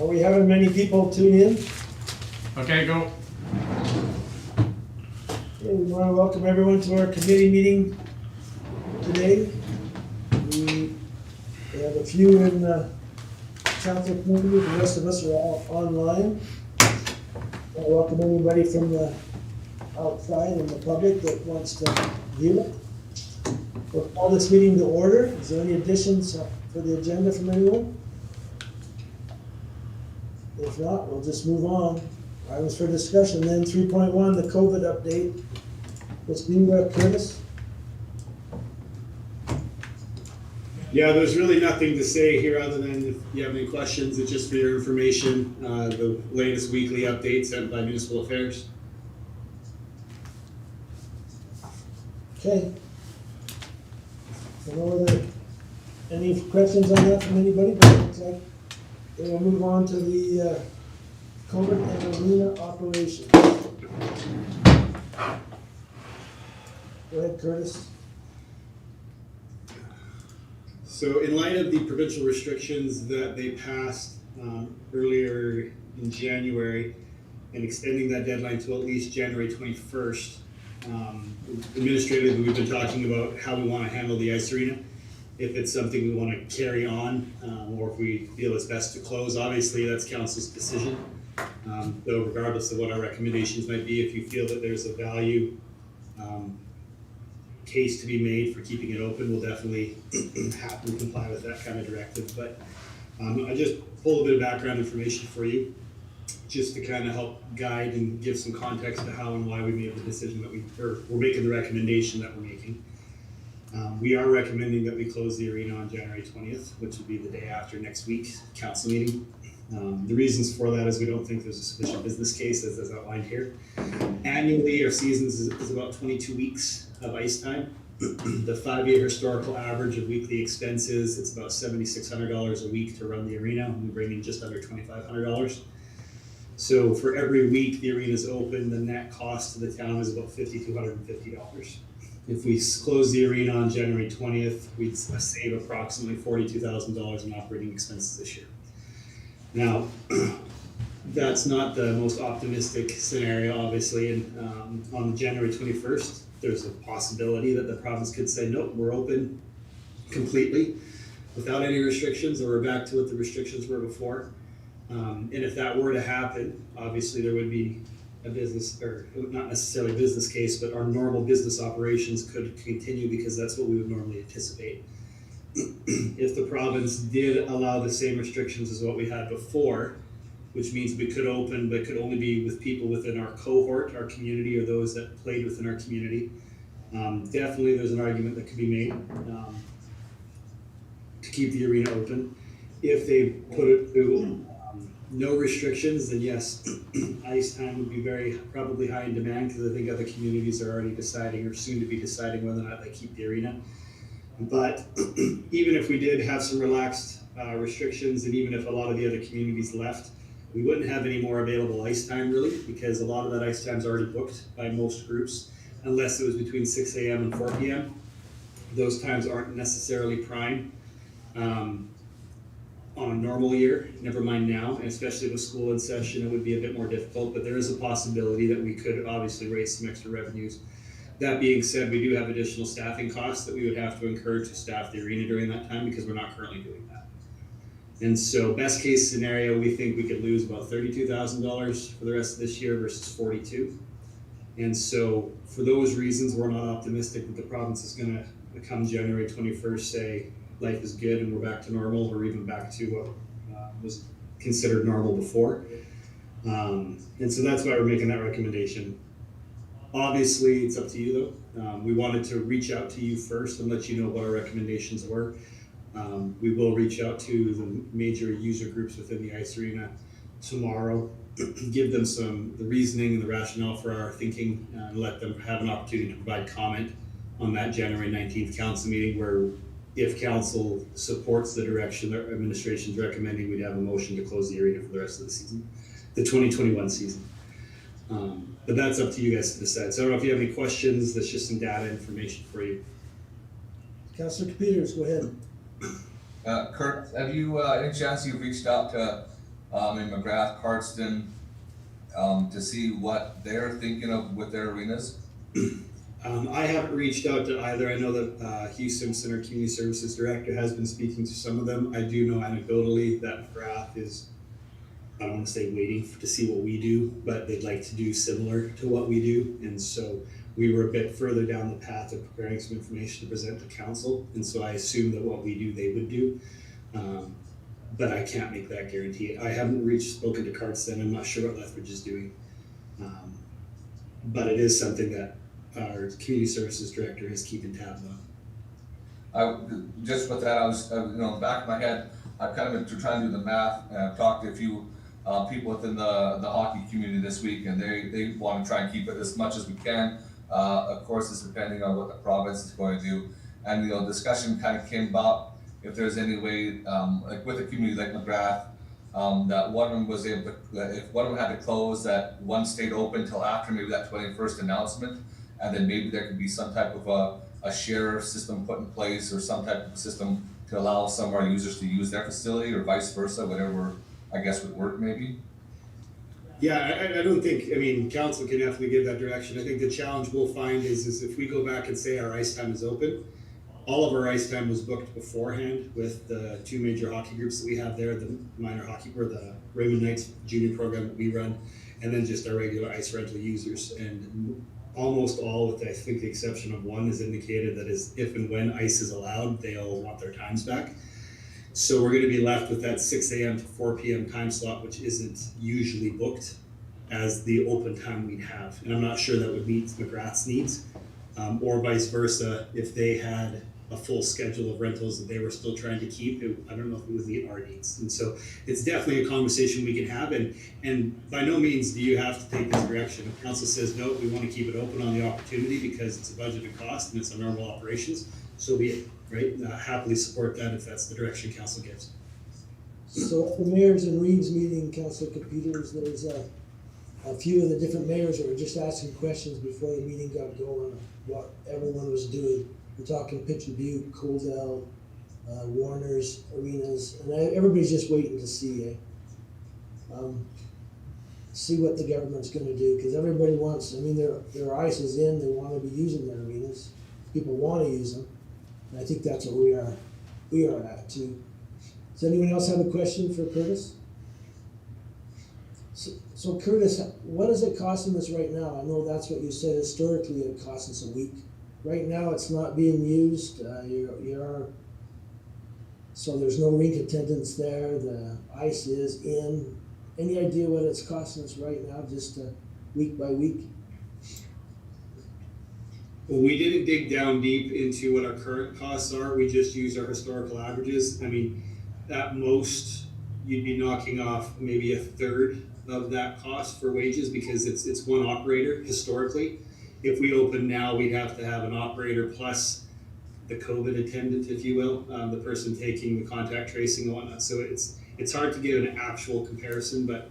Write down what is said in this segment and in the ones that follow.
Are we having many people tune in? Okay, go. Okay, we want to welcome everyone to our committee meeting today. We have a few in the council committee, the rest of us are all online. I welcome anybody from the outside and the public that wants to view it. We'll call this meeting to order. Is there any additions for the agenda from anyone? If not, we'll just move on. Items for discussion then. 3.1, the COVID update. What's new, Curtis? Yeah, there's really nothing to say here other than if you have any questions, it's just for your information, the latest weekly update sent by Municipal Affairs. Okay. So no other, any questions on that from anybody? But it looks like we'll move on to the COVID and arena operation. Go ahead, Curtis. So in light of the provincial restrictions that they passed earlier in January and extending that deadline to at least January 21st, administratively we've been talking about how we want to handle the ice arena, if it's something we want to carry on or if we feel it's best to close. Obviously that's council's decision, though regardless of what our recommendations might be, if you feel that there's a value case to be made for keeping it open, we'll definitely happily comply with that kind of directive. But I just pulled a bit of background information for you just to kind of help guide and give some context to how and why we made the decision that we're making the recommendation that we're making. We are recommending that we close the arena on January 20th, which would be the day after next week's council meeting. The reasons for that is we don't think there's a sufficient business case as outlined here. Annually, our seasons is about 22 weeks of ice time. The 5-year historical average of weekly expenses, it's about $7,600 a week to run the arena. We bring in just under $2,500. So for every week the arena is open, the net cost to the town is about $5,250. If we close the arena on January 20th, we'd save approximately $42,000 in operating expenses this year. Now, that's not the most optimistic scenario, obviously, and on January 21st, there's a possibility that the province could say, nope, we're open completely without any restrictions, or we're back to what the restrictions were before. And if that were to happen, obviously there would be a business, or not necessarily a business case, but our normal business operations could continue because that's what we would normally anticipate. If the province did allow the same restrictions as what we had before, which means we could open, but could only be with people within our cohort, our community, or those that played within our community. Definitely there's an argument that could be made to keep the arena open. If they put it to no restrictions, then yes, ice time would be probably high in demand, because I think other communities are already deciding or soon to be deciding whether or not they keep the arena. But even if we did have some relaxed restrictions, and even if a lot of the other communities left, we wouldn't have any more available ice time really, because a lot of that ice time is already booked by most groups, unless it was between 6 a.m. and 4 p.m. Those times aren't necessarily prime on a normal year, never mind now, and especially with school in session, it would be a bit more difficult, but there is a possibility that we could obviously raise some extra revenues. That being said, we do have additional staffing costs that we would have to incur to staff the arena during that time, because we're not currently doing that. And so best case scenario, we think we could lose about $32,000 for the rest of this year versus 42. And so for those reasons, we're not optimistic that the province is going to come January 21st say life is good and we're back to normal, or even back to what was considered normal before. And so that's why we're making that recommendation. Obviously, it's up to you though. We wanted to reach out to you first and let you know what our recommendations were. We will reach out to the major user groups within the ice arena tomorrow, give them the reasoning and the rationale for our thinking, and let them have an opportunity to provide comment on that January 19th council meeting, where if council supports the direction that administration is recommending, we'd have a motion to close the arena for the rest of the season, the 2021 season. But that's up to you guys to decide. So I don't know if you have any questions. That's just some data information for you. Councilor Peters, go ahead. Kurt, have you any chance you've reached out to in McGrath, Cardston, to see what they're thinking of with their arenas? I haven't reached out to either. I know that Hugh Simpson, our community services director, has been speaking to some of them. I do know anecdotally that McGrath is, I don't want to say waiting to see what we do, but they'd like to do similar to what we do. And so we were a bit further down the path of preparing some information to present to council. And so I assume that what we do, they would do. But I can't make that guarantee. I haven't spoken to Cardston. I'm not sure what Lethbridge is doing. But it is something that our community services director is keeping tabs on. Just with that, I was, back of my head, I've kind of been trying to do the math, and I've talked to a few people within the hockey community this week, and they want to try and keep it as much as we can. Of course, it's depending on what the province is going to do. And, discussion kind of came about if there's any way, like with a community like McGrath, that one of them was able to, that if one of them had to close, that one stayed open till after maybe that 21st announcement, and then maybe there could be some type of a share system put in place, or some type of system to allow some of our users to use their facility, or vice versa, whatever I guess would work maybe. Yeah, I don't think, council can definitely give that direction. I think the challenge we'll find is if we go back and say our ice time is open, all of our ice time was booked beforehand with the two major hockey groups that we have there, the minor hockey, or the Raymond Knights junior program that we run, and then just our regular ice rental users. And almost all, with I think the exception of one, is indicated that is if and when ice is allowed, they'll want their times back. So we're going to be left with that 6 a.m. to 4 p.m. time slot, which isn't usually booked as the open time we'd have. And I'm not sure that would meet McGrath's needs, or vice versa. If they had a full schedule of rentals that they were still trying to keep, I don't know if it would meet our needs. And so it's definitely a conversation we can have. And by no means do you have to take this direction. If council says, no, we want to keep it open on the opportunity because it's a budgeted cost and it's a normal operations, so be it, right? Happily support that if that's the direction council gives. So at the mayors and Reeves meeting, Councilor Peters, there was a few of the different mayors that were just asking questions before the meeting got going of what everyone was doing. We're talking Pitcher Butte, Coldell, Warner's, arenas, and everybody's just waiting to see what the government's going to do, because everybody wants. Their ice is in. They want to be using their arenas. People want to use them, and I think that's what we are at too. Does anyone else have a question for Curtis? So Curtis, what is it costing us right now? I know that's what you said. Historically, it costs us a week. Right now, it's not being used. So there's no rink attendance there. The ice is in. Any idea what it's costing us right now, just week by week? Well, we didn't dig down deep into what our current costs are. We just used our historical averages. At most, you'd be knocking off maybe a third of that cost for wages, because it's one operator historically. If we open now, we'd have to have an operator plus the COVID attendant, if you will, the person taking the contact tracing and whatnot. So it's hard to give an actual comparison, but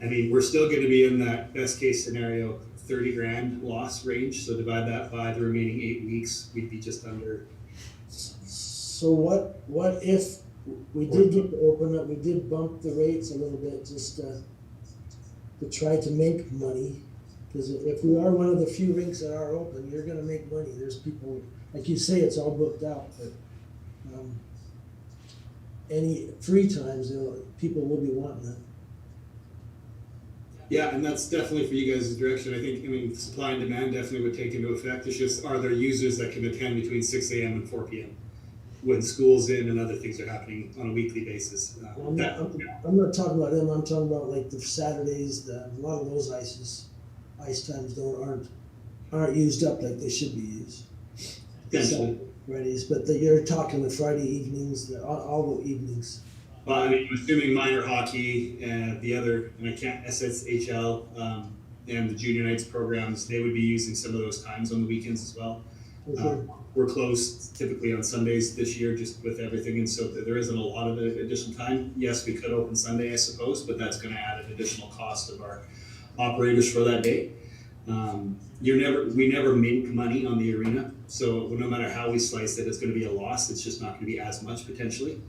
we're still going to be in that best case scenario, 30 grand loss range. So divide that by the remaining 8 weeks, we'd be just under. So what if we did get to open up, we did bump the rates a little bit just to try to make money? Because if we are one of the few rinks that are open, you're going to make money. There's people, like you say, it's all booked out, but any free times, people will be wanting it. Yeah, and that's definitely for you guys' direction. I think, supply and demand definitely would take into effect. It's just, are there users that can attend between 6 a.m. and 4 p.m. when school's in and other things are happening on a weekly basis? I'm not talking about them. I'm talking about like the Saturdays. A lot of those ice times aren't used up like they should be used. Potentially. Fridays, but you're talking the Friday evenings, all the evenings. Well, I'm assuming minor hockey and the other, and I can't, SSHL and the junior nights programs, they would be using some of those times on the weekends as well. Okay. We're closed typically on Sundays this year, just with everything, and so there isn't a lot of additional time. Yes, we could open Sunday, I suppose, but that's going to add an additional cost of our operators for that day. We never make money on the arena, so no matter how we slice it, it's going to be a loss. It's just not going to be as much potentially,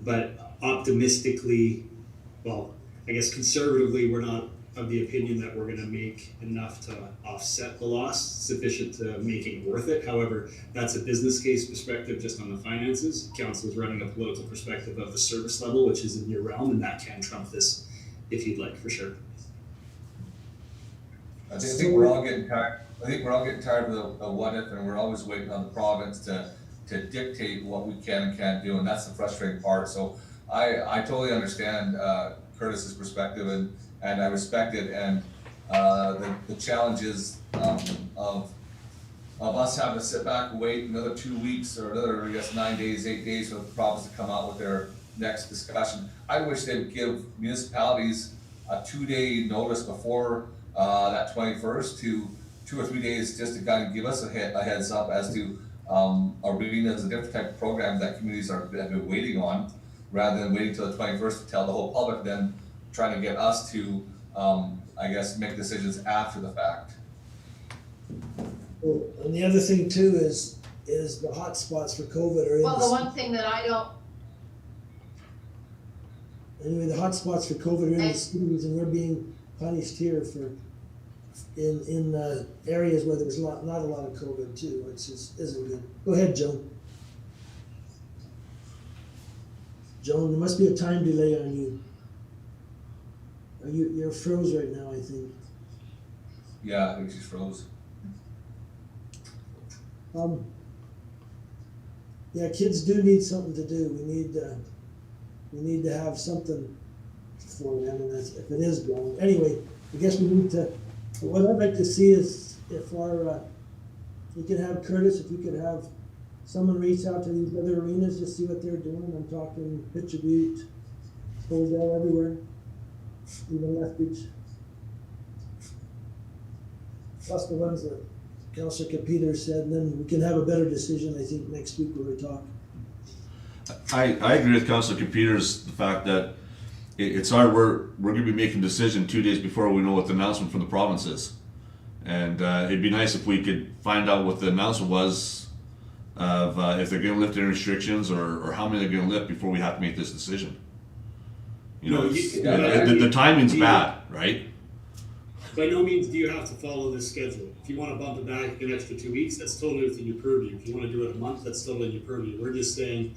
but optimistically, well, I guess conservatively, we're not of the opinion that we're gonna make enough to offset the loss sufficient to making it worth it. However, that's a business case perspective just on the finances. Council is running a political perspective of the service level, which is in your realm, and that can trump this if you'd like, for sure. I think we're all getting tired. I think we're all getting tired of the what if, and we're always waiting on the province to dictate what we can and can't do, and that's the frustrating part. So I totally understand Curtis's perspective, and I respect it, and the challenges of us having to sit back and wait another 2 weeks or another, I guess, 9 days, 8 days for the province to come out with their next discussion. I wish they would give municipalities a 2-day notice before that 21st to 2 or 3 days, just to kind of give us a heads up as to arenas and different type of programs that communities have been waiting on, rather than waiting till the 21st to tell the whole public, then trying to get us to, I guess, make decisions after the fact. Well, and the other thing too is the hot spots for COVID are in Well, the one thing that I don't, anyway, the hot spots for COVID are in the cities, and we're being punished here for in areas where there was not a lot of COVID too, which isn't good. Go ahead, Joan. Joan, there must be a time delay on you. You're froze right now, I think. Yeah, I think she's froze. Yeah, kids do need something to do. We need to have something for them, and if it is going. Anyway, I guess we need to. What I'd like to see is if you could have Curtis, if you could have someone reach out to these other arenas to see what they're doing. I'm talking Pitcher Butte, Hopedale, everywhere, even Lethbridge. Plus the ones that Councillor Peter said, and then we can have a better decision, I think, next week when we talk. I agree with Councillor Peters, the fact that it's hard, we're going to be making a decision 2 days before we know what the announcement from the province is. And it'd be nice if we could find out what the announcement was of if they're going to lift any restrictions or how many they're going to lift before we have to make this decision. You know, the timing's bad, right? By no means do you have to follow this schedule. If you want to bump it back an extra 2 weeks, that's totally within your purview. If you want to do it a month, that's totally in your purview. We're just saying,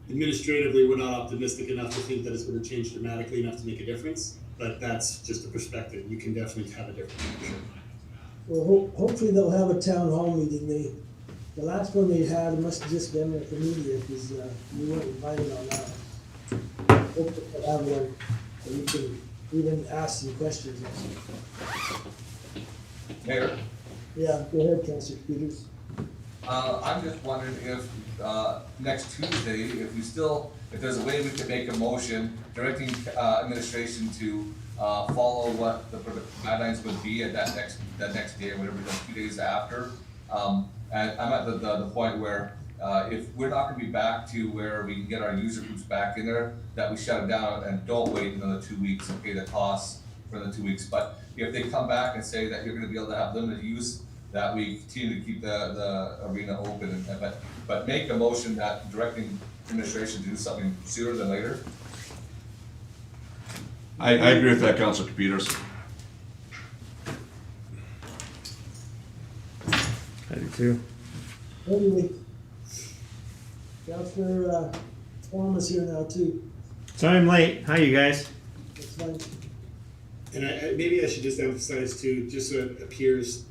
administratively, we're not optimistic enough to think that it's going to change dramatically enough to make a difference, but that's just a perspective. You can definitely have a difference, for sure. Well, hopefully they'll have a town hall meeting. The last one they had must have just been at the media, because we weren't invited on that. Hopefully they'll have one, so we can even ask some questions. Mayor? Yeah, go ahead, Councillor Peters. I'm just wondering if next Tuesday, if there's a way we can make a motion directing administration to follow what the guidelines would be at that next day or whatever, the 2 days after. And I'm at the point where if we're not going to be back to where we can get our user groups back in there, that we shut it down and don't wait another 2 weeks and pay the costs for the 2 weeks. But if they come back and say that you're going to be able to have limited use, that we continue to keep the arena open, but make a motion that directing administration to do something sooner than later. I agree with that, Councillor Peters. I do too. Anyway, Councillor Thomas here now too. Sorry I'm late. Hi, you guys. That's fine. And maybe I should just emphasize too, just so it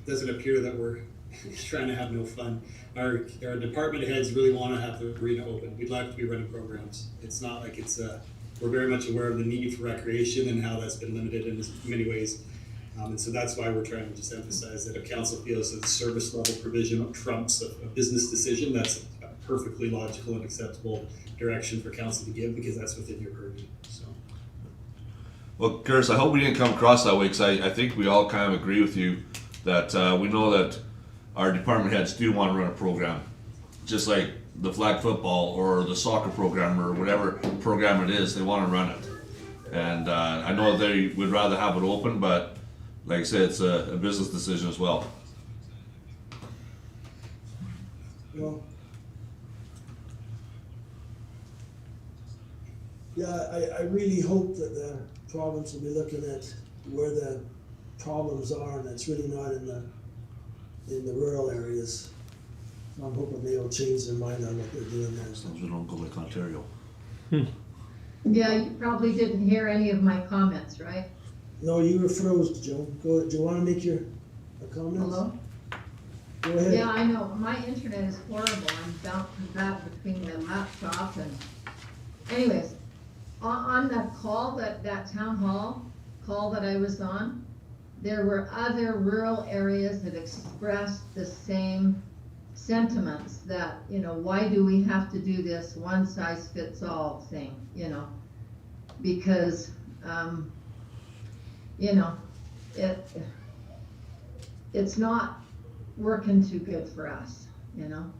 doesn't appear that we're trying to have no fun. Our department heads really want to have the arena open. We'd like to be running programs. It's not like we're very much aware of the need for recreation and how that's been limited in many ways. And so that's why we're trying to just emphasize that if council feels that the service level provision trumps a business decision, that's a perfectly logical and acceptable direction for council to give, because that's within your purview. So. Well, Curtis, I hope we didn't come across that way, because I think we all kind of agree with you that we know that our department heads do want to run a program, just like the flag football or the soccer program or whatever program it is, they want to run it. And I know they would rather have it open, but like I said, it's a business decision as well. Well, yeah, I really hope that the province will be looking at where the problems are, and it's really not in the rural areas. I'm hoping they'll change their mind on what they're doing there. As long as we don't go like Ontario. Yeah, you probably didn't hear any of my comments, right? No, you were froze, Joe. Go ahead. Do you wanna make your comments? Hello? Go ahead. Yeah, I know, my internet is horrible, I'm bouncing back between the laptop and, anyways, on the call, that town hall call that I was on, there were other rural areas that expressed the same sentiments that, you know, why do we have to do this one size fits all thing, you know? Because, you know, it's not working too good for us, you know?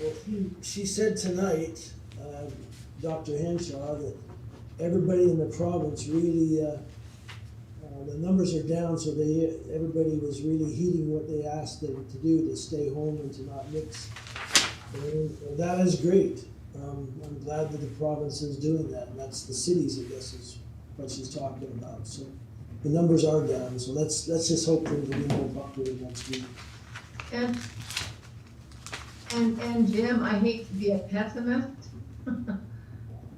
Well, she said tonight, Dr. Henshaw, that everybody in the province really, the numbers are down, so everybody was really heeding what they asked them to do, to stay home and to not mix. And that is great. I'm glad that the province is doing that, and that's the cities, I guess, is what she's talking about. So the numbers are down, so let's just hope that it'll be more popular next week. And Jim, I hate to be a pessimist,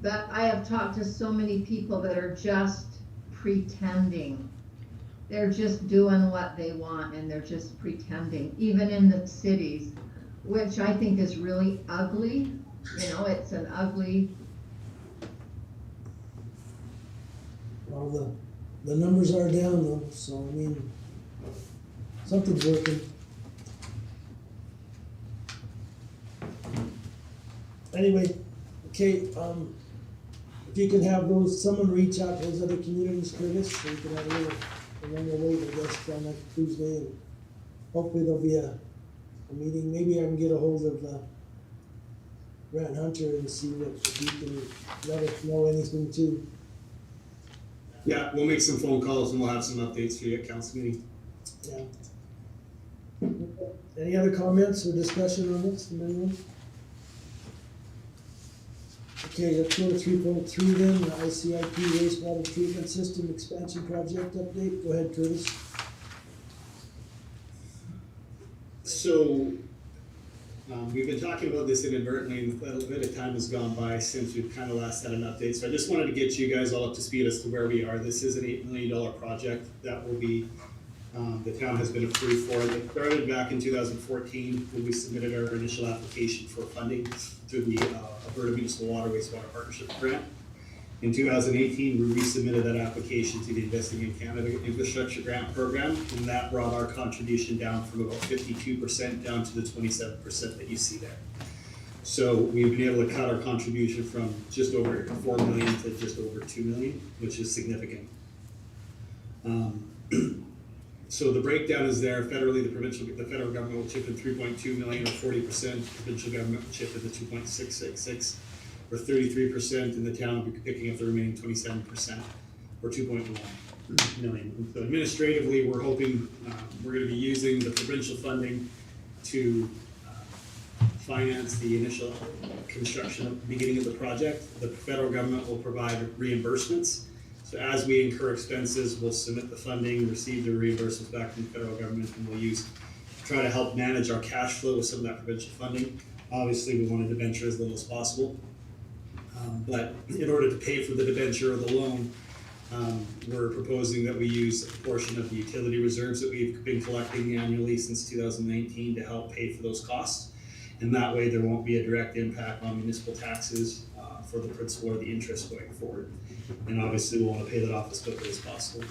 but I have talked to so many people that are just pretending. They're just doing what they want and they're just pretending, even in the cities, which I think is really ugly. You know, it's an ugly. Well, the numbers are down though, so I mean, something's working. Anyway, okay, if you can have someone reach out to those other communities, Curtis, so you can have a longer wait, I guess, on next Tuesday, and hopefully there'll be a meeting. Maybe I can get a hold of Grant Hunter and see if he can let us know anything too. Yeah, we'll make some phone calls and we'll have some updates for you at council meeting. Yeah. Any other comments or discussion on this from anyone? Okay, let's go to 3.3 then, the ICIP wastewater treatment system expansion project update. Go ahead, Curtis. So, we've been talking about this inadvertently, and a little bit of time has gone by since we've kind of last had an update. So I just wanted to get you guys all up to speed as to where we are. This is an $8 million project that will be, the town has been approved for. It started back in 2014 when we submitted our initial application for funding through the Alberta Municipal Water Wastewater Partnership Grant. In 2018, we resubmitted that application to the Investing in Canada Infrastructure Grant Program, and that brought our contribution down from about 52% down to the 27% that you see there. So we've been able to cut our contribution from just over 4 million to just over 2 million, which is significant. So the breakdown is there. Federally, the federal government will chip in 3.2 million or 40%. The provincial government will chip in the 2.666 or 33%, and the town will be picking up the remaining 27% or 2.1 million. And so administratively, we're hoping we're going to be using the provincial funding to finance the initial construction at the beginning of the project. The federal government will provide reimbursements. So as we incur expenses, we'll submit the funding, receive the reimbursements back from the federal government, and we'll try to help manage our cash flow with some of that provincial funding. Obviously, we want to debenture as little as possible. But in order to pay for the debenture or the loan, we're proposing that we use a portion of the utility reserves that we've been collecting annually since 2019 to help pay for those costs. And that way there won't be a direct impact on municipal taxes for the principal or the interest going forward. And obviously we want to pay that off as quickly as possible.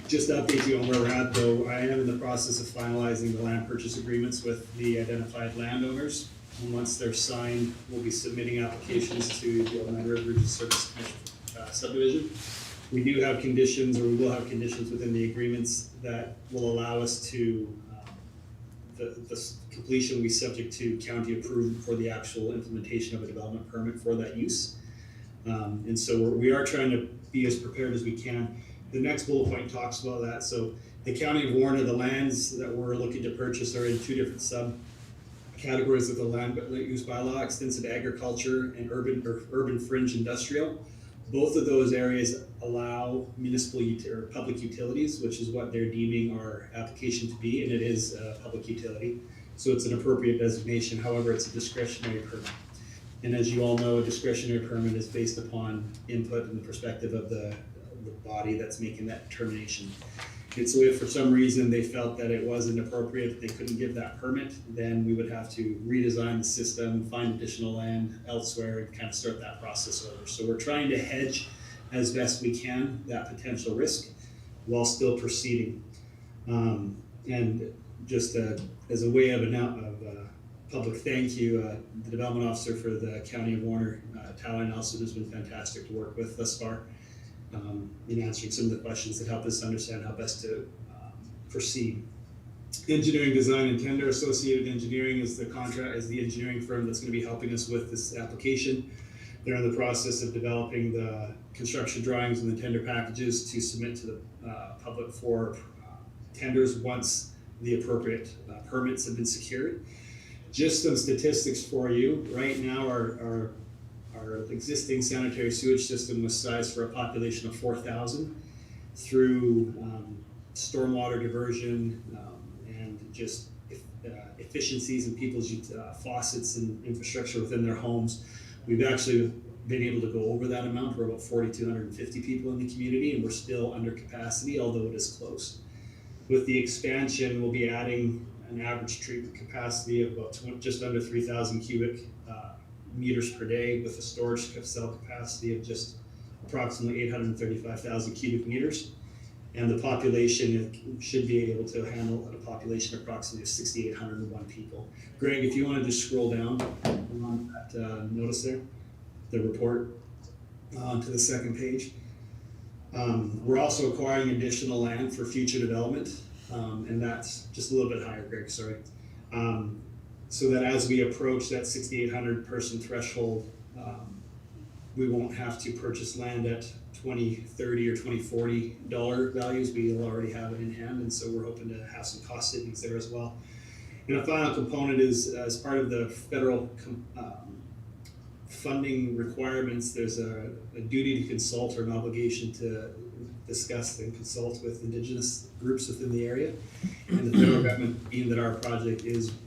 Just to update you on where we're at though, I am in the process of finalizing the land purchase agreements with the identified landowners. And once they're signed, we'll be submitting applications to the Alberta Regional Service Commission subdivision. We do have conditions, or we will have conditions within the agreements that will allow us to, the completion will be subject to county approval for the actual implementation of a development permit for that use. And so we are trying to be as prepared as we can. The next bullet point talks about that. So the County of Warner, the lands that we're looking to purchase are in two different categories of the land use bylaw, extensive agriculture and urban fringe industrial. Both of those areas allow municipal or public utilities, which is what they're deeming our application to be, and it is a public utility. So it's an appropriate designation. However, it's a discretionary permit. And as you all know, a discretionary permit is based upon input and the perspective of the body that's making that determination. And so if for some reason they felt that it wasn't appropriate, they couldn't give that permit, then we would have to redesign the system, find additional land elsewhere, and kind of start that process over. So we're trying to hedge as best we can that potential risk while still proceeding. And just as a way of public thank you, the development officer for the County of Warner, Tyler Nelson, has been fantastic to work with thus far. In answering some of the questions that help us understand how best to proceed. Engineering Design and Tender Associated Engineering is the engineering firm that's going to be helping us with this application. They're in the process of developing the construction drawings and the tender packages to submit to the public for tenders once the appropriate permits have been secured. Just some statistics for you. Right now, our existing sanitary sewage system was sized for a population of 4,000 through stormwater diversion and just efficiencies in people's faucets and infrastructure within their homes. We've actually been able to go over that amount. We're about 4,250 people in the community, and we're still under capacity, although it is close. With the expansion, we'll be adding an average treatment capacity of about just under 3,000 cubic meters per day, with a storage cell capacity of just approximately 835,000 cubic meters. And the population should be able to handle a population of approximately 6,801 people. Greg, if you want to just scroll down on that notice there, the report to the second page. We're also acquiring additional land for future development, and that's just a little bit higher, Greg, sorry. So that as we approach that 6,800 person threshold, we won't have to purchase land at $2030 or $2040 values. We'll already have it in hand, and so we're hoping to have some cost savings there as well. And a final component is, as part of the federal funding requirements, there's a duty to consult or an obligation to discuss and consult with Indigenous groups within the area. And the federal government, being that our project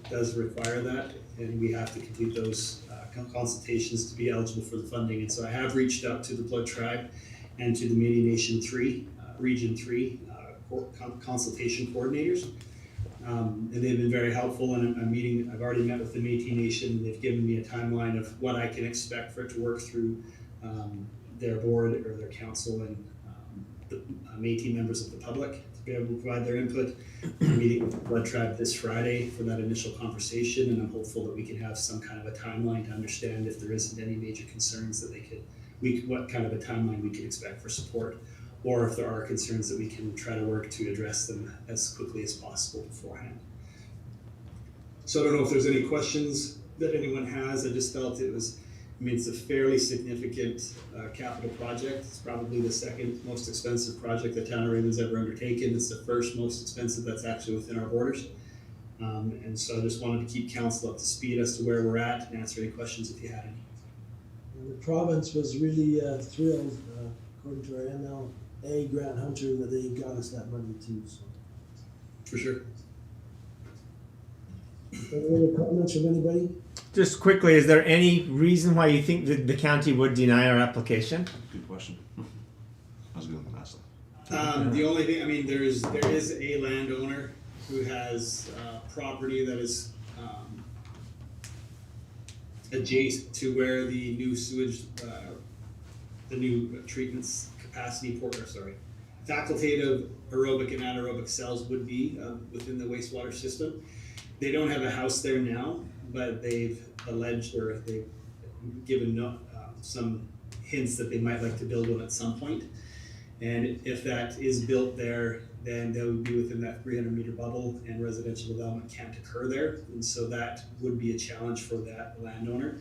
does require that, and we have to complete those consultations to be eligible for the funding. And so I have reached out to the Blood Tribe and to the Métis Nation 3, Region 3 consultation coordinators. And they've been very helpful, and I've already met with the Métis Nation. They've given me a timeline of what I can expect for it to work through their board or their council and the Métis members of the public to be able to provide their input. I'm meeting with the Blood Tribe this Friday for that initial conversation, and I'm hopeful that we can have some kind of a timeline to understand if there isn't any major concerns that what kind of a timeline we can expect for support, or if there are concerns that we can try to work to address them as quickly as possible beforehand. So I don't know if there's any questions that anyone has. I just felt it's a fairly significant capital project. It's probably the second most expensive project the town of Raymond's ever undertaken. It's the first most expensive that's actually within our borders. And so I just wanted to keep council up to speed as to where we're at and answer any questions if you had any. And the province was really thrilled, according to our MLA grant hunter, that they got us that money too. So. For sure. Any other comments from anybody? Just quickly, is there any reason why you think that the county would deny our application? Good question. I was going to ask that. The only thing, there is a landowner who has property that is adjacent to where the new sewage, the new treatments capacity facultative aerobic and anaerobic cells would be within the wastewater system. They don't have a house there now, but they've alleged or they've given some hints that they might like to build one at some point. And if that is built there, then they would be within that 300-meter bubble, and residential development can't occur there. And so that would be a challenge for that landowner.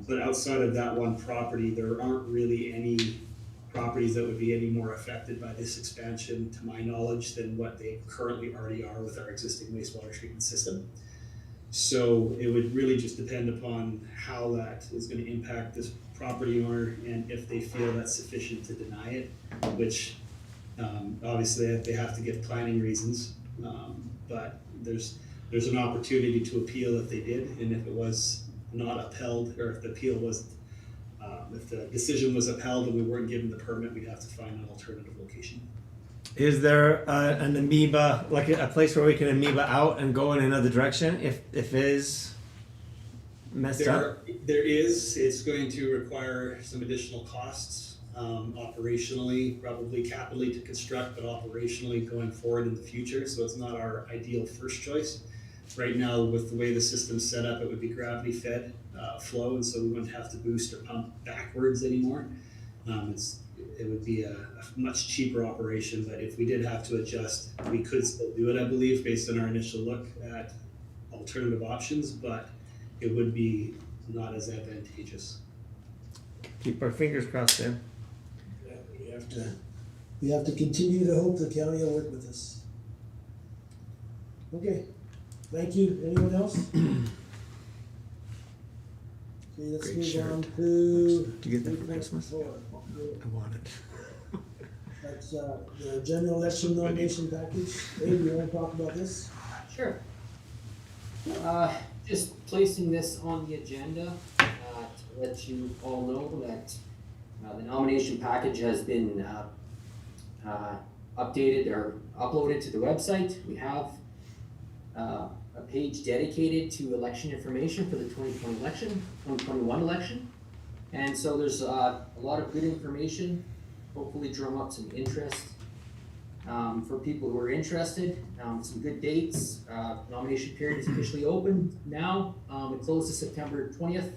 But outside of that one property, there aren't really any properties that would be any more affected by this expansion, to my knowledge, than what they currently already are with our existing wastewater treatment system. So it would really just depend upon how that is gonna impact this property owner and if they feel that's sufficient to deny it, which, obviously they have to give planning reasons. But there's an opportunity to appeal if they did, and if it was not upheld, or if the appeal was, if the decision was upheld and we weren't given the permit, we'd have to find an alternative location. Is there an amoeba, like a place where we can amoeba out and go in another direction if it is messed up? There is, it's going to require some additional costs, operationally, probably capitally to construct, but operationally going forward in the future, so it's not our ideal first choice. Right now, with the way the system's set up, it would be gravity fed flow, and so we wouldn't have to boost or pump backwards anymore. It would be a much cheaper operation, but if we did have to adjust, we could still do it, I believe, based on our initial look at alternative options, but it would be not as advantageous. Keep our fingers crossed then. Yeah, we have to continue to hope the county will work with us. Okay, thank you. Anyone else? Okay, let's Great move shirt. on to. Did you get that for Christmas? Four. I want it. That's the general election nomination package. Abe, you wanna talk about this? Sure. Just placing this on the agenda to let you all know that the nomination package has been updated or uploaded to the website. We have a page dedicated to election information for the 2021 election. And so there's a lot of good information, hopefully drum up some interest for people who are interested. Some good dates. Nomination period is officially open now. It closes September 20th,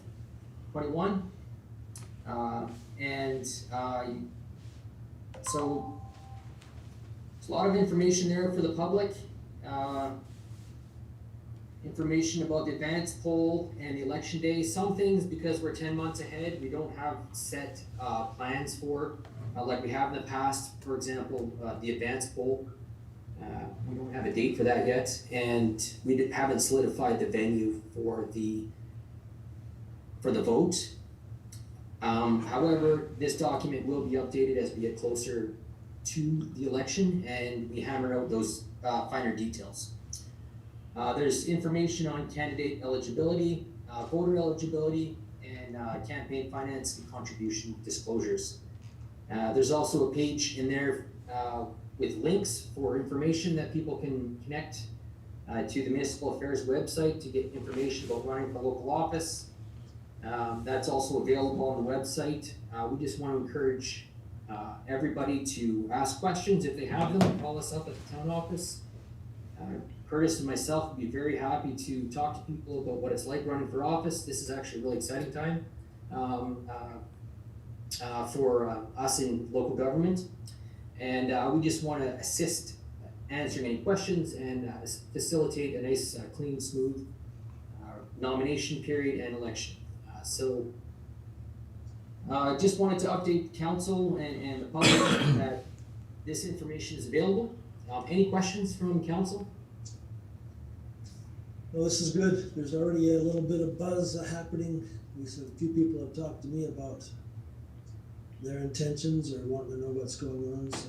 21. So there's a lot of information there for the public. Information about the advance poll and the election day. Some things, because we're 10 months ahead, we don't have set plans for, like we have in the past. For example, the advance poll, we don't have a date for that yet, and we haven't solidified the venue for the vote. However, this document will be updated as we get closer to the election and we hammer out those finer details. There's information on candidate eligibility, voter eligibility, and campaign finance and contribution disclosures. There's also a page in there with links for information that people can connect to the Municipal Affairs website to get information about running for local office. That's also available on the website. We just want to encourage everybody to ask questions if they have them. Call us up at the town office. Curtis and myself would be very happy to talk to people about what it's like running for office. This is actually a really exciting time for us in local government. And we just want to assist answering any questions and facilitate a nice, clean, smooth nomination period and election. So just wanted to update council and the public that this information is available. Any questions from council? Well, this is good. There's already a little bit of buzz happening. A few people have talked to me about their intentions or wanting to know what's going on, so.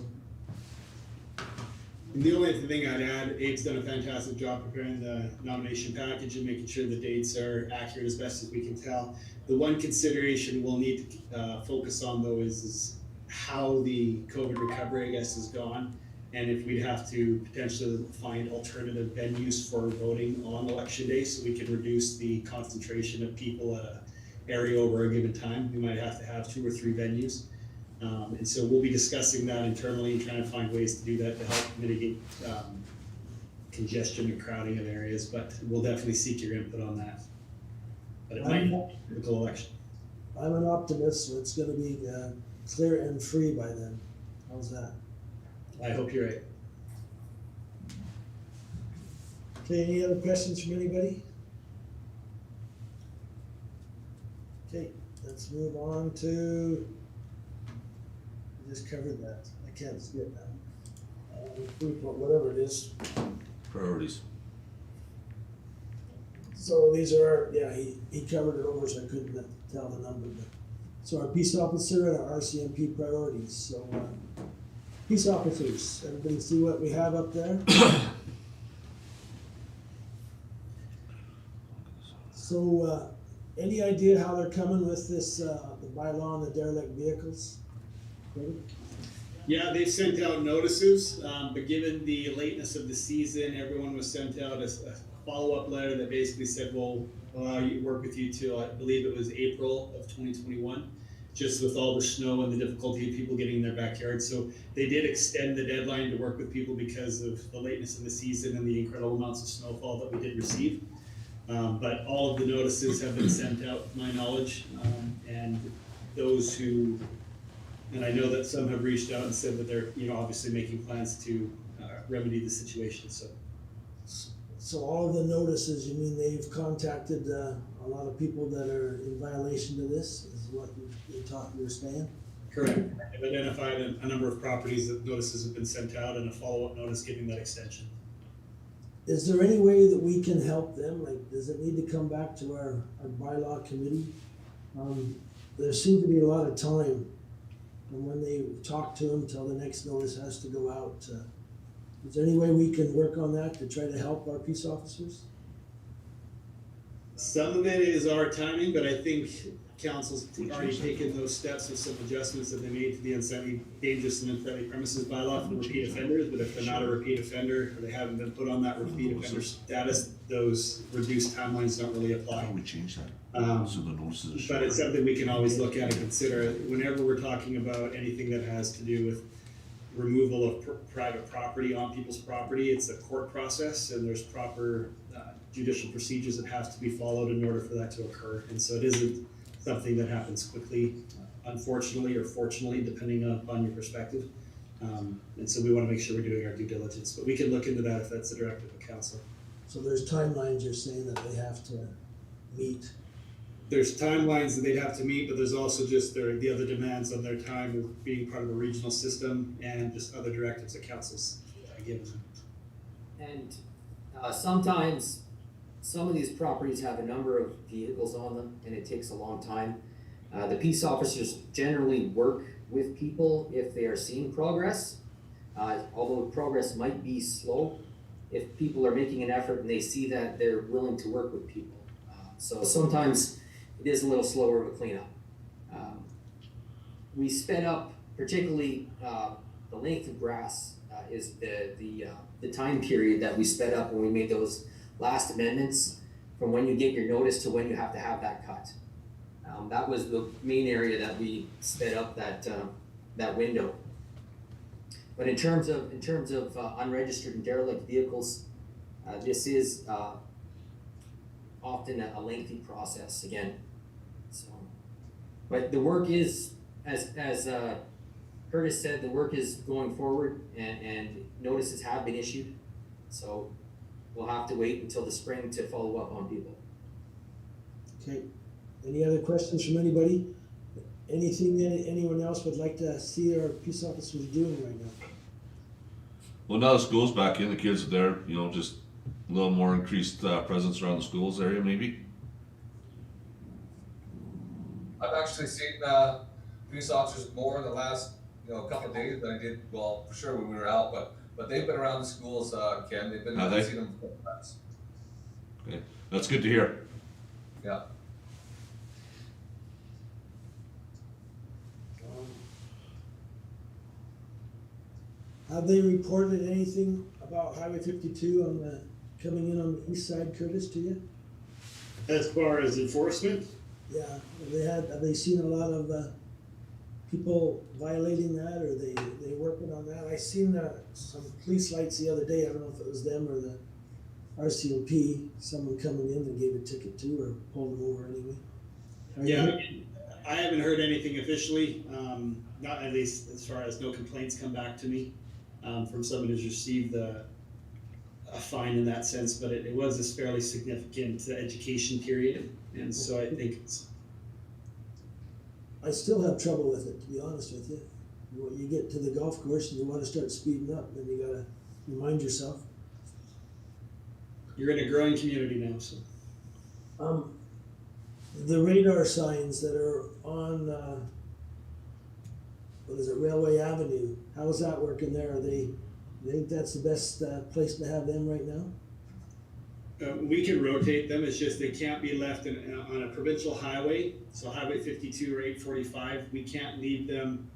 And the only thing I'd add, Abe's done a fantastic job preparing the nomination package and making sure the dates are accurate as best as we can tell. The one consideration we'll need to focus on though is how the COVID recovery, I guess, has gone. And if we'd have to potentially find alternative venues for voting on election day so we can reduce the concentration of people at an area over a given time. We might have to have 2 or 3 venues. And so we'll be discussing that internally and trying to find ways to do that to help mitigate congestion and crowding of areas, but we'll definitely seek your input on that. But it might be a typical election. I'm an optimist, so it's gonna be clear and free by then. How's that? I hope you're right. Okay, any other questions from anybody? Okay, let's move on to, we just covered that. I can't skip that. Whatever it is. Priorities. So these are, yeah, he covered it over, so I couldn't tell the number, but, so our peace officer and our RCMP priorities, so, peace officers, everybody see what we have up there? So, any idea how they're coming with this, the bylaw on the derelict vehicles? Yeah, they've sent out notices, but given the lateness of the season, everyone was sent out a follow-up letter that basically said, we'll allow you to work with you till, I believe it was April of 2021, just with all the snow and the difficulty of people getting in their backyard. So they did extend the deadline to work with people because of the lateness of the season and the incredible amounts of snowfall that we did receive. But all of the notices have been sent out, to my knowledge, and those who, and I know that some have reached out and said that they're, obviously making plans to remedy the situation, so. So all of the notices, you mean they've contacted, a lot of people that are in violation of this, is what you're saying? Correct. I've identified a number of properties that notices have been sent out and a follow-up notice giving that extension. Is there any way that we can help them? Like, does it need to come back to our bylaw committee? There seems to be a lot of time from when they talk to them till the next notice has to go out. Is there any way we can work on that to try to help our peace officers? Some of it is our timing, but I think council's already taken those steps with some adjustments that they made to the unsightly, dangerous and unfriendly premises bylaw for repeat offenders. But if they're not a repeat offender or they haven't been put on that repeat offender status, those reduced timelines don't really apply. How do we change that? So the notices are But shorter. it's something we can always look at and consider whenever we're talking about anything that has to do with removal of private property on people's property. It's a court process, and there's proper judicial procedures that have to be followed in order for that to occur. And so it isn't something that happens quickly, unfortunately or fortunately, depending upon your perspective. And so we want to make sure we're doing our due diligence, but we can look into that if that's the directive of council. So there's timelines you're saying that they have to meet. There's timelines that they'd have to meet, but there's also just the other demands on their time of being part of a regional system and just other directives that council's given them. And sometimes some of these properties have a number of vehicles on them and it takes a long time. The peace officers generally work with people if they are seeing progress, although progress might be slow. If people are making an effort and they see that, they're willing to work with people. So sometimes it is a little slower of a cleanup. We sped up, particularly the length of grass is the time period that we sped up when we made those last amendments from when you get your notice to when you have to have that cut. That was the main area that we sped up that window. But in terms of unregistered and derelict vehicles, this is often a lengthy process again. So, but the work is, as Curtis said, the work is going forward and notices have been issued. So we'll have to wait until the spring to follow up on people. Okay, any other questions from anybody? Anything that anyone else would like to see our peace officers doing right now? Well, now the school's back in, the kids are there, just a little more increased presence around the schools area maybe. I've actually seen police officers more in the last couple of days than I did, well, for sure when we were out, but they've been around the schools, Ken. They've been, Have I've they? seen them before. Okay, that's good to hear. Yeah. Have they reported anything about Highway 52 on the, coming in on the east side, Curtis, to you? As far as enforcement, Yeah, have they seen a lot of people violating that, or they working on that? I seen some police lights the other day, I don't know if it was them or the RCMP, someone coming in and gave a ticket to or pulled them over anyway. yeah, I haven't heard anything officially, not at least as far as no complaints come back to me from someone who's received a fine in that sense, but it was a fairly significant education period, and so I think I still have trouble with it, to be honest with you. You get to the golf course and you want to start speeding up, then you gotta remind yourself. you're in a growing community now, so. The radar signs that are on, what is it, Railway Avenue, how's that working there? You think that's the best, place to have them right now? We can rotate them, it's just they can't be left on a provincial highway, so Highway 52 or 845, we can't leave them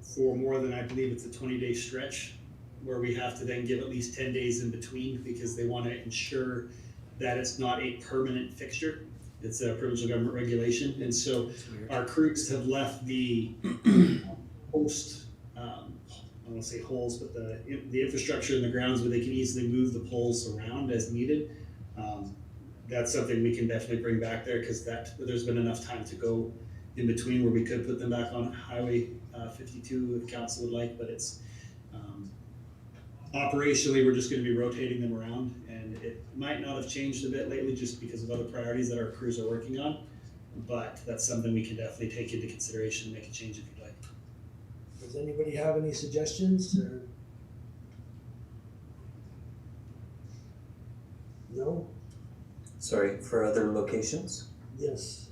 for more than, I believe it's a 20-day stretch, where we have to then give at least 10 days in between, because they want to ensure that it's not a permanent fixture. It's a provincial government regulation, and so our crews have left the post, I don't want to say holes, but the infrastructure in the grounds where they can easily move the poles around as needed. That's something we can definitely bring back there, because there's been enough time to go in between where we could put them back on Highway 52 if council would like, but it's operationally, we're just going to be rotating them around, and it might not have changed a bit lately just because of other priorities that our crews are working on, but that's something we can definitely take into consideration and make a change if you'd like. Does anybody have any suggestions, or? No? Sorry, for other locations? Yes.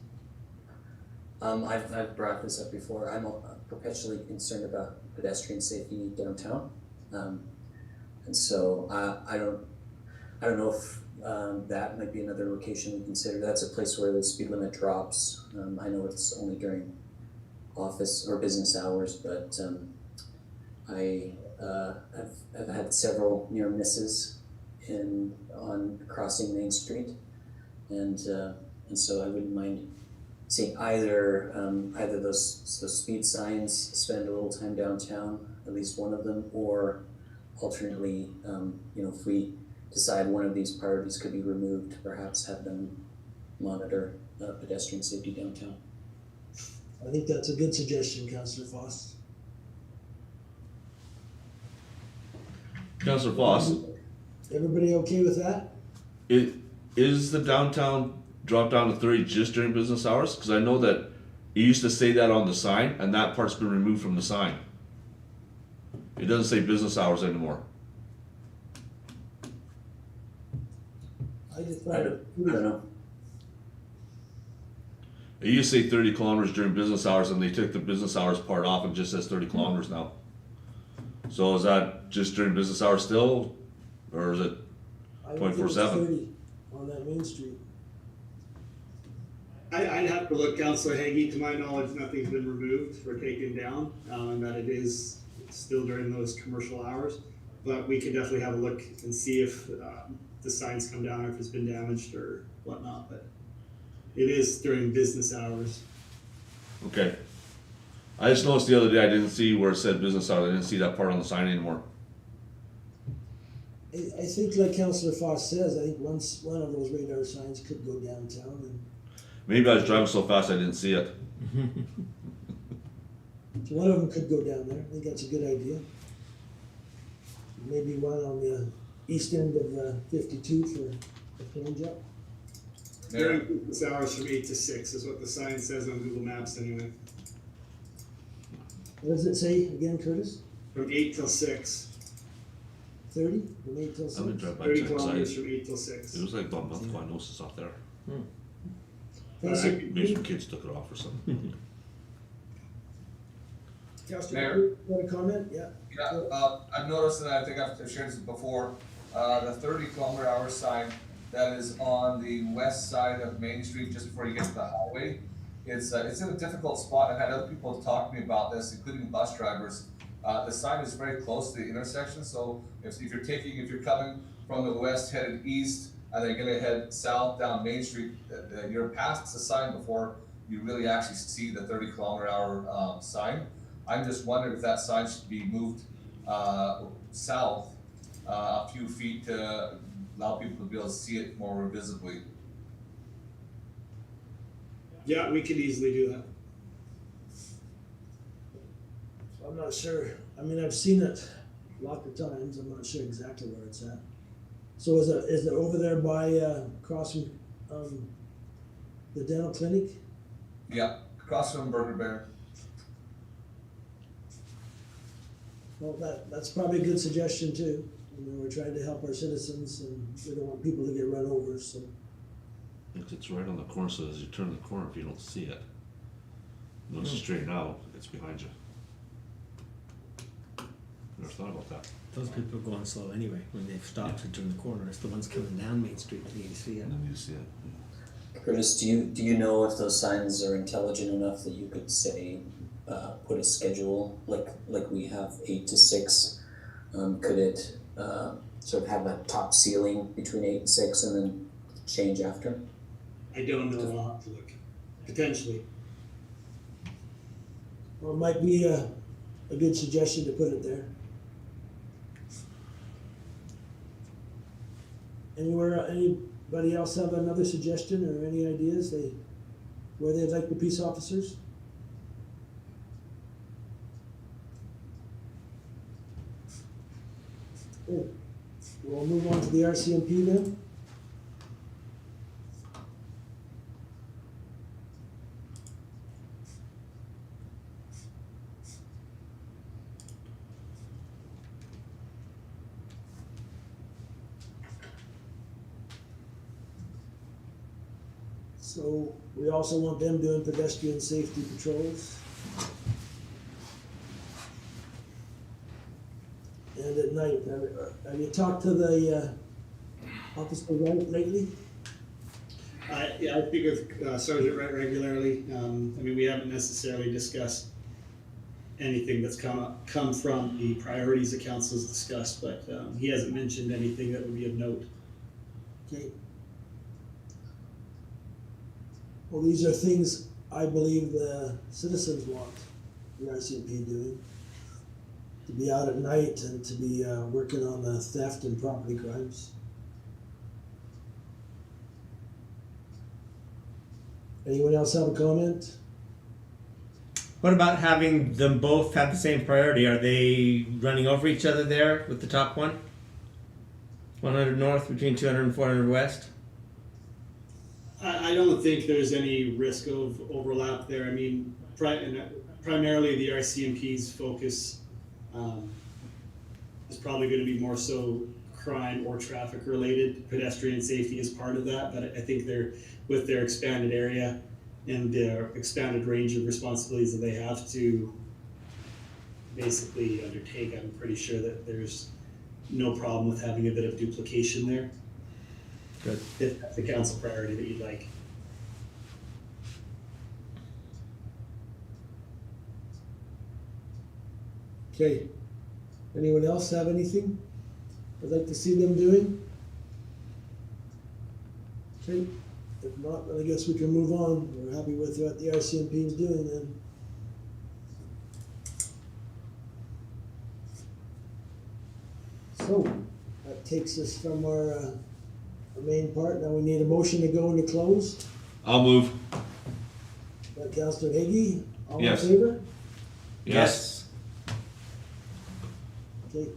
I've brought this up before. I'm perpetually concerned about pedestrian safety downtown. And so I don't know if that might be another location we consider. That's a place where the speed limit drops. I know it's only during office or business hours, but I've had several near misses on crossing Main Street, and so I wouldn't mind seeing either those speed signs spend a little time downtown, at least one of them, or alternately, if we decide one of these priorities could be removed, perhaps have them monitor pedestrian safety downtown. I think that's a good suggestion, Councillor Foss. Councillor Foss, Everybody okay with that? is the downtown drop down to 30 just during business hours? Because I know that it used to say that on the sign, and that part's been removed from the sign. It doesn't say business hours anymore. I just I thought. don't know. It used to say 30 kilometers during business hours, and they took the business hours part off and just says 30 kilometers now. So is that just during business hours still, or is it? I don't think it's 24/7. 30 on that Main Street. I'd have to look, Councillor Hagee, to my knowledge, nothing's been removed or taken down, and that it is still during those commercial hours. But we can definitely have a look and see if the signs come down, or if it's been damaged or whatnot, but it is during business hours. Okay. I just noticed the other day I didn't see where it said business hours. I didn't see that part on the sign anymore. I think like Councillor Foss says, I think one of those radar signs could go downtown, and Maybe I was driving so fast I didn't see it. so one of them could go down there. I think that's a good idea. Maybe one on the east end of 52 for a change up. During business hours from 8 to 6 is what the sign says on Google Maps anyway. What does it say again, Curtis? From 8 till 6. 30 from 8 till I've 6? been driving by 30 10 kilometers sides. from 8 till 6. It was like about a month ago I noticed it's not there. Councillor- Maybe some kids took it off or something. Councillor, Mayor? you got a comment? Yeah. Yeah, I've noticed, and I think I've shared this before, the 30-kilometer-hour sign that is on the west side of Main Street, just before you get to the highway. It's in a difficult spot. I've had other people talk to me about this, including bus drivers. The sign is very close to the intersection, so if you're coming from the west headed east, and then you're gonna head south down Main Street, you're past the sign before you really actually see the 30-kilometer-hour sign. I'm just wondering if that sign should be moved south a few feet to allow people to be able to see it more visibly. Yeah, we could easily do that. I'm not sure. I mean, I've seen it lots of times. I'm not sure exactly where it's at. So is it over there by crossing the dental clinic? Yeah, across from Burger Bear. Well, that's probably a good suggestion too. You know, we're trying to help our citizens, and we don't want people to get run over. So It's right on the corner, so as you turn the corner, if you don't see it, once you straighten out, it's behind you. Never thought about that. Those people are going slow anyway when they've stopped to turn the corner. It's the ones coming down Main Street that need to see it. And then you see it. Curtis, do you know if those signs are intelligent enough that you could say, put a schedule like we have 8 to 6? Could it sort of have a top ceiling between 8 and 6 and then change after? I don't know, I'll have to look, potentially. Or it might be a good suggestion to put it there. Anybody else have another suggestion or any ideas where they'd like the peace officers? Okay, we'll move on to the RCMP then. So we also want them doing pedestrian safety patrols. And at night, have you talked to the officer lately? Yeah, I speak with Sergeant Wright regularly. I mean, we haven't necessarily discussed anything that's come from the priorities the council's discussed, but he hasn't mentioned anything that would be of note. Okay. Well, these are things I believe the citizens want the RCMP doing. To be out at night and to be working on the theft and property crimes. Anyone else have a comment? What about having them both have the same priority? Are they running over each other there with the top one? 100 north between 200 and 400 west? I don't think there's any risk of overlap there. I mean, primarily the RCMP's focus is probably going to be more so crime or traffic related. Pedestrian safety is part of that, but I think with their expanded area and their expanded range of responsibilities that they have to basically undertake, I'm pretty sure that there's no problem with having a bit of duplication there. Good. If that's the council priority that you'd like. Okay. Anyone else have anything I'd like to see them doing? Okay. If not, then I guess we can move on. We're happy with what the RCMP is doing then. So, that takes us from our main part. Now we need a motion to go into close. I'll move. By Councillor Higgy, all Yes. in favor? Yes. Okay,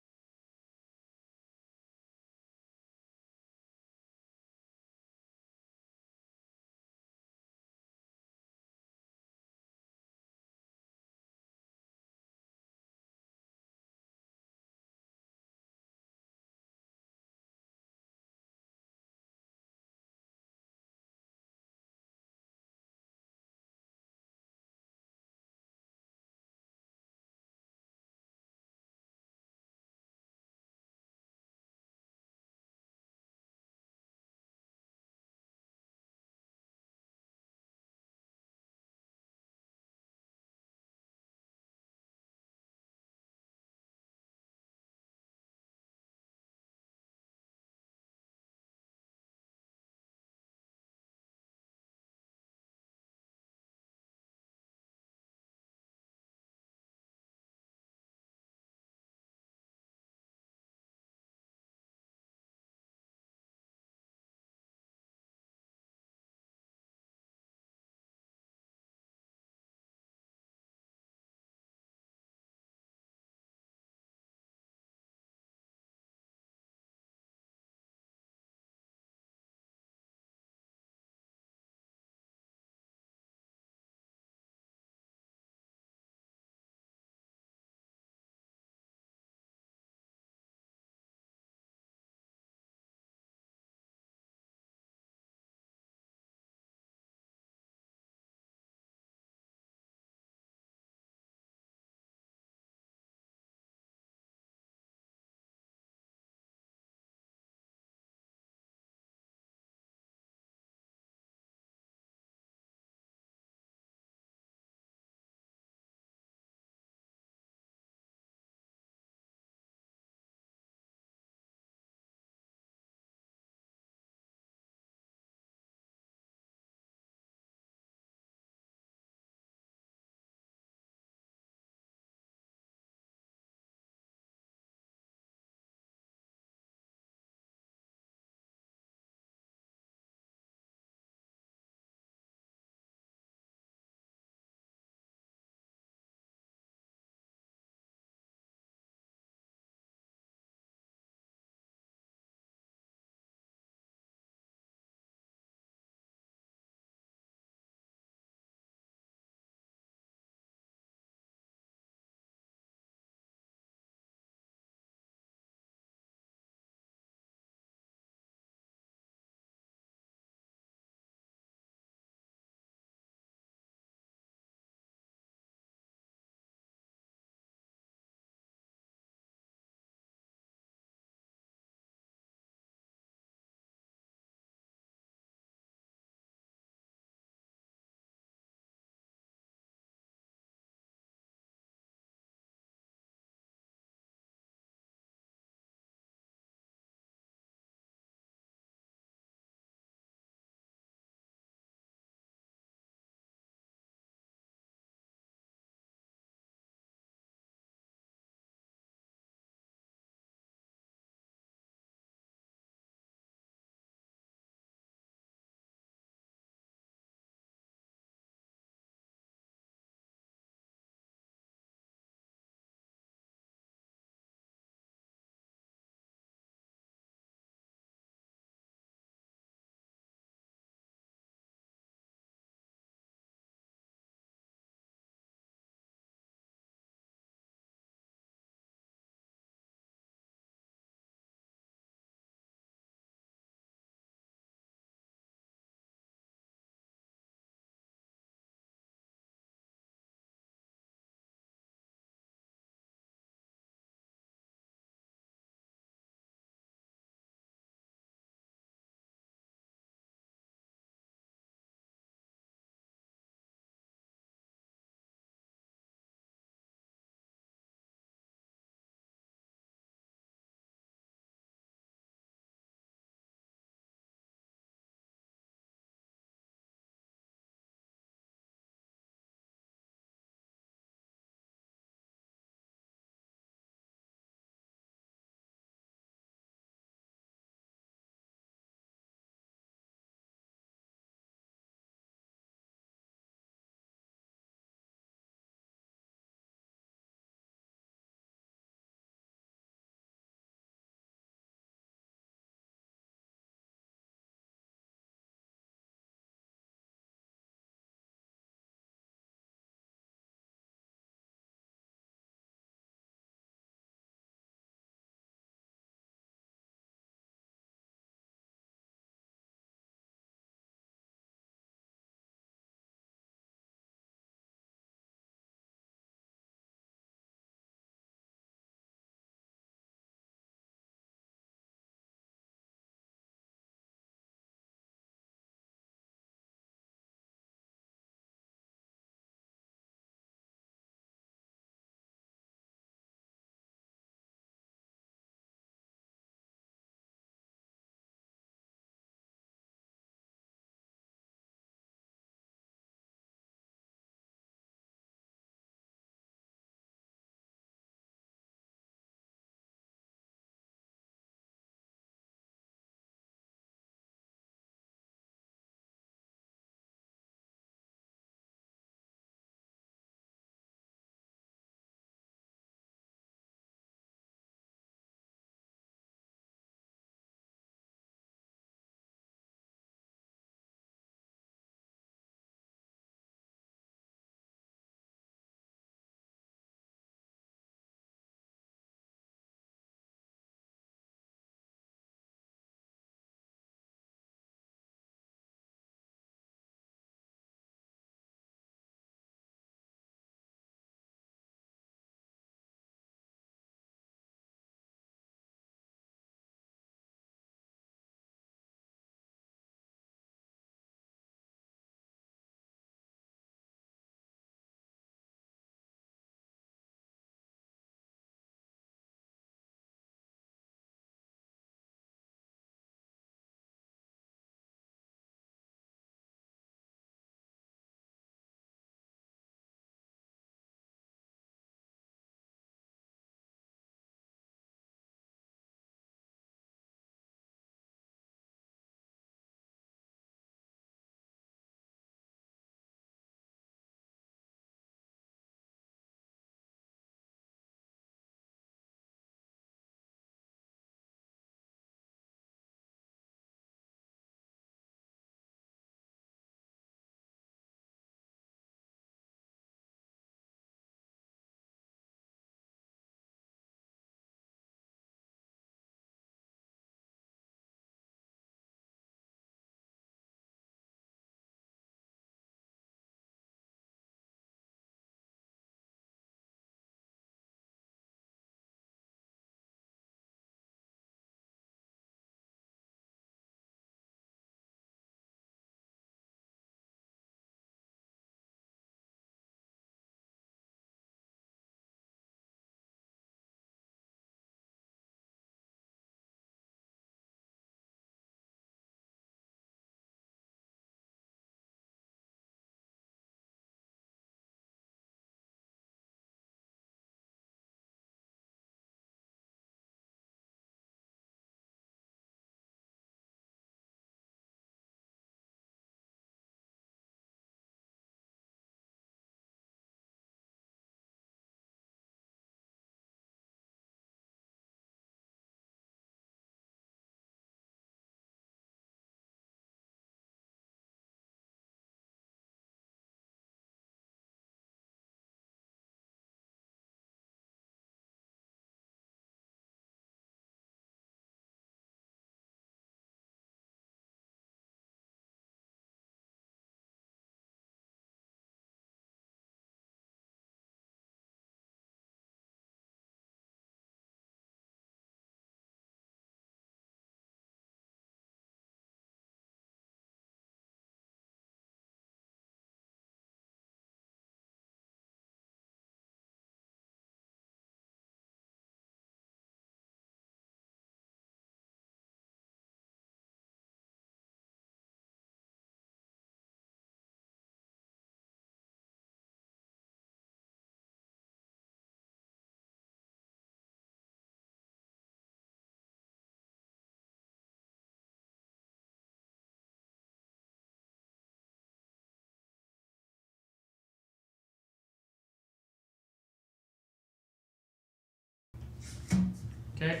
Okay,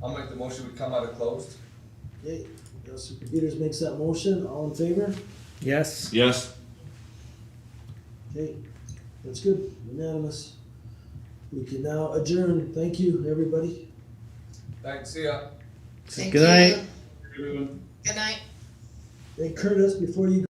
I'll make the motion, we come out of closed. Okay, Counselor Peters makes that motion, all in favor? Yes. Yes. Okay, that's good, unanimous. We can now adjourn, thank you, everybody. Thanks, see ya. Thank Good night. you. Good night. Hey Curtis, before you go.